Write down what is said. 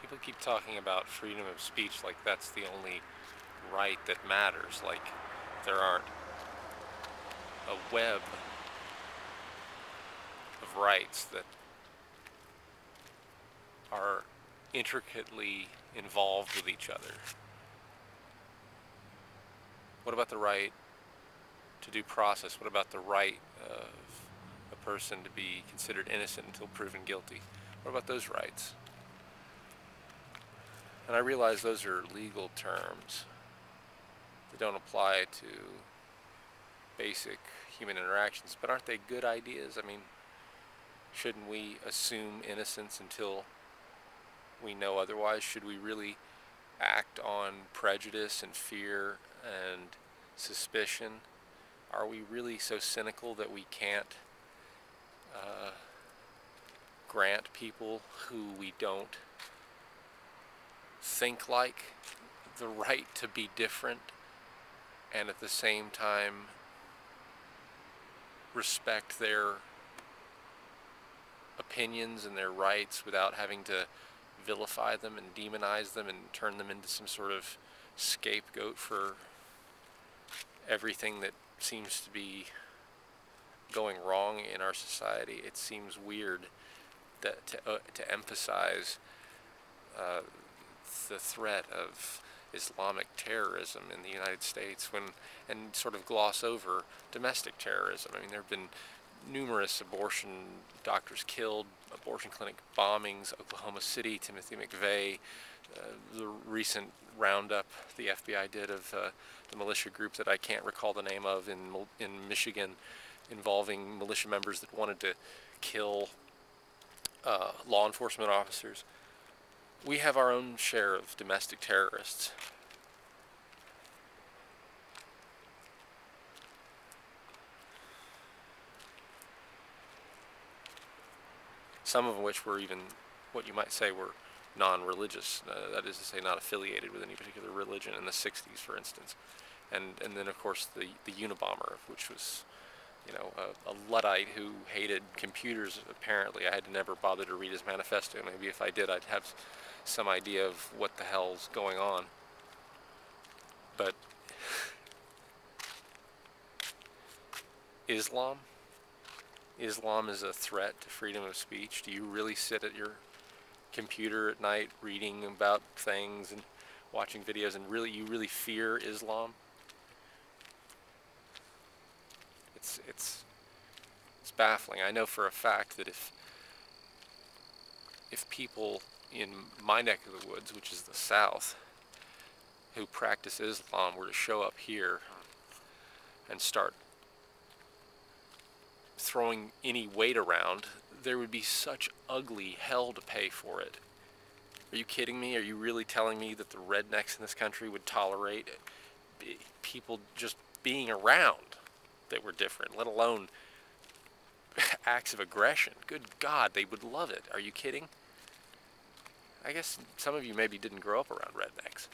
People keep talking about freedom of speech like that's the only right that matters, like there aren't a web of rights that are intricately involved with each other. What about the right to due process? What about the right of a person to be considered innocent until proven guilty? What about those rights? And I realize those are legal terms. They don't apply to basic human interactions, but aren't they good ideas? I mean, shouldn't we assume innocence until we know otherwise? Should we really act on prejudice and fear and suspicion? Are we really so cynical that we can't grant people who we don't think like the right to be different and at the same time respect their opinions and their rights without having to vilify them and demonize them and turn them into some sort of scapegoat for everything that seems to be going wrong in our society? It seems weird that to emphasize the threat of Islamic terrorism in the United States and sort of gloss over domestic terrorism. I mean, there have been numerous abortion doctors killed, abortion clinic bombings, Oklahoma City, Timothy McVeigh, the recent roundup the FBI did of the militia group that I can't recall the name of in Michigan, involving militia members that wanted to kill law enforcement officers. We have our own share of domestic terrorists. Some of which were even what you might say were non-religious, that is to say not affiliated with any particular religion in the 60s, for instance. And then, of course, the Unabomber, which was, you know, a Luddite who hated computers, apparently. I had never bothered to read his manifesto. Maybe if I did, I'd have some idea of what the hell's going on. But Islam is a threat to freedom of speech. Do you really sit at your computer at night reading about things and watching videos and you really fear Islam? It's baffling. I know for a fact that if people in my neck of the woods, which is the South, who practice Islam were to show up here and start throwing any weight around, there would be such ugly hell to pay for it. Are you kidding me? Are you really telling me that the rednecks in this country would tolerate people just being around that were different, let alone acts of aggression? Good God, they would love it. Are you kidding? I guess some of you maybe didn't grow up around rednecks.